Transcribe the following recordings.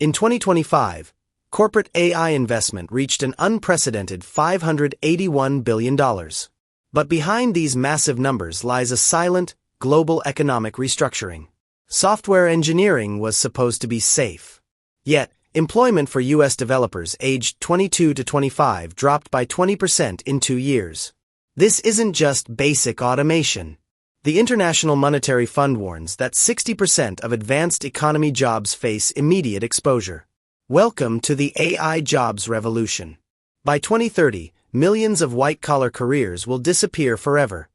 In 2025, corporate AI investment reached an unprecedented $581 billion. But behind these massive numbers lies a silent, global economic restructuring. Software engineering was supposed to be safe. Yet, employment for U.S. developers aged 22 to 25 dropped by 20% in 2 years. This isn't just basic automation. The International Monetary Fund warns that 60% of advanced economy jobs face immediate exposure. Welcome to the AI jobs revolution. By 2030, millions of white-collar careers will disappear forever,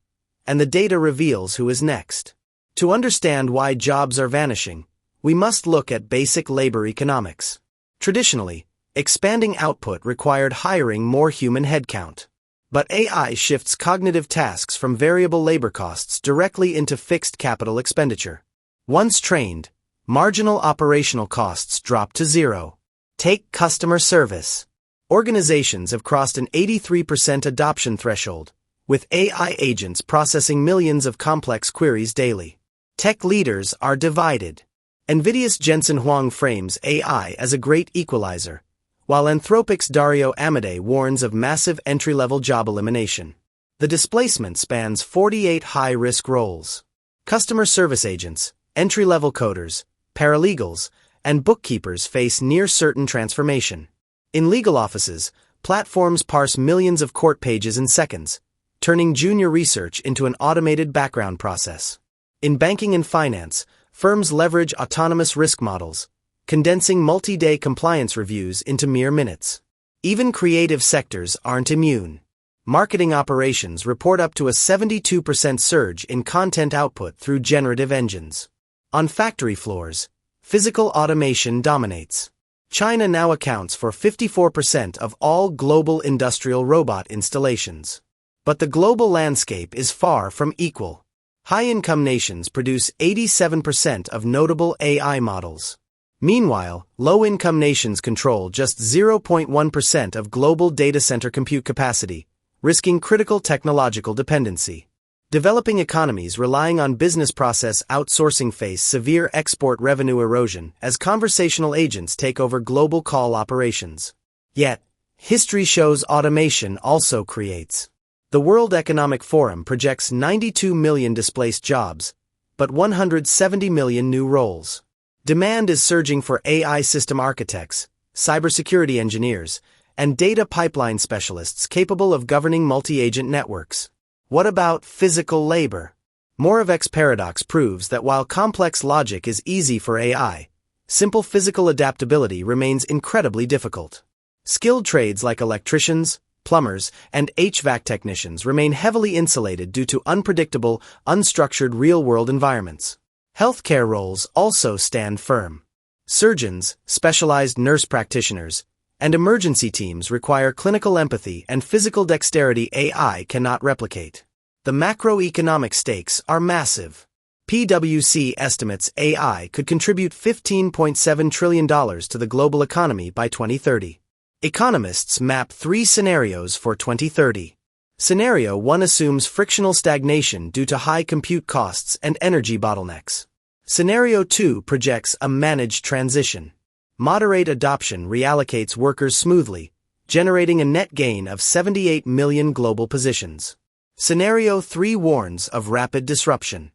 and the data reveals who is next. To understand why jobs are vanishing, we must look at basic labor economics. Traditionally, expanding output required hiring more human headcount. But AI shifts cognitive tasks from variable labor costs directly into fixed capital expenditure. Once trained, marginal operational costs drop to zero. Take customer service. Organizations have crossed an 83% adoption threshold, with AI agents processing millions of complex queries daily. Tech leaders are divided. NVIDIA's Jensen Huang frames AI as a great equalizer, while Anthropic's Dario Amodei warns of massive entry-level job elimination. The displacement spans 48 high-risk roles. Customer service agents, entry-level coders, paralegals, and bookkeepers face near-certain transformation. In legal offices, platforms parse millions of court pages in seconds, turning junior research into an automated background process. In banking and finance, firms leverage autonomous risk models, condensing multi-day compliance reviews into mere minutes. Even creative sectors aren't immune. Marketing operations report up to a 72% surge in content output through generative engines. On factory floors, physical automation dominates. China now accounts for 54% of all global industrial robot installations. But the global landscape is far from equal. High-income nations produce 87% of notable AI models. Meanwhile, low-income nations control just 0.1% of global data center compute capacity, risking critical technological dependency. Developing economies relying on business process outsourcing face severe export revenue erosion as conversational agents take over global call operations. Yet, history shows automation also creates. The World Economic Forum projects 92 million displaced jobs, but 170 million new roles. Demand is surging for AI system architects, cybersecurity engineers, and data pipeline specialists capable of governing multi-agent networks. What about physical labor? Moravec's paradox proves that while complex logic is easy for AI, simple physical adaptability remains incredibly difficult. Skilled trades like electricians, plumbers, and HVAC technicians remain heavily insulated due to unpredictable, unstructured real-world environments. Healthcare roles also stand firm. Surgeons, specialized nurse practitioners, and emergency teams require clinical empathy and physical dexterity AI cannot replicate. The macroeconomic stakes are massive. PwC estimates AI could contribute $15.7 trillion to the global economy by 2030. Economists map 3 scenarios for 2030. Scenario 1 assumes frictional stagnation due to high compute costs and energy bottlenecks. Scenario 2 projects a managed transition. Moderate adoption reallocates workers smoothly, generating a net gain of 78 million global positions. Scenario 3 warns of rapid disruption.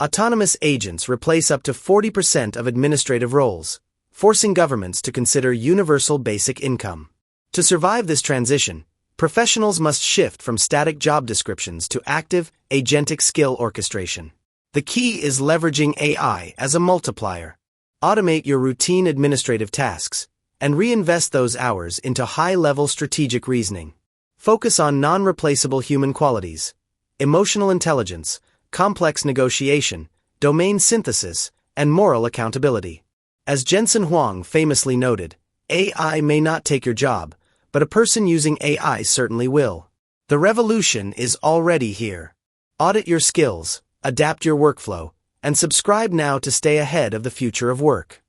Autonomous agents replace up to 40% of administrative roles, forcing governments to consider universal basic income. To survive this transition, professionals must shift from static job descriptions to active, agentic skill orchestration. The key is leveraging AI as a multiplier. Automate your routine administrative tasks, and reinvest those hours into high-level strategic reasoning. Focus on non-replaceable human qualities, emotional intelligence, complex negotiation, domain synthesis, and moral accountability. As Jensen Huang famously noted, AI may not take your job, but a person using AI certainly will. The revolution is already here. Audit your skills, adapt your workflow, and subscribe now to stay ahead of the future of work.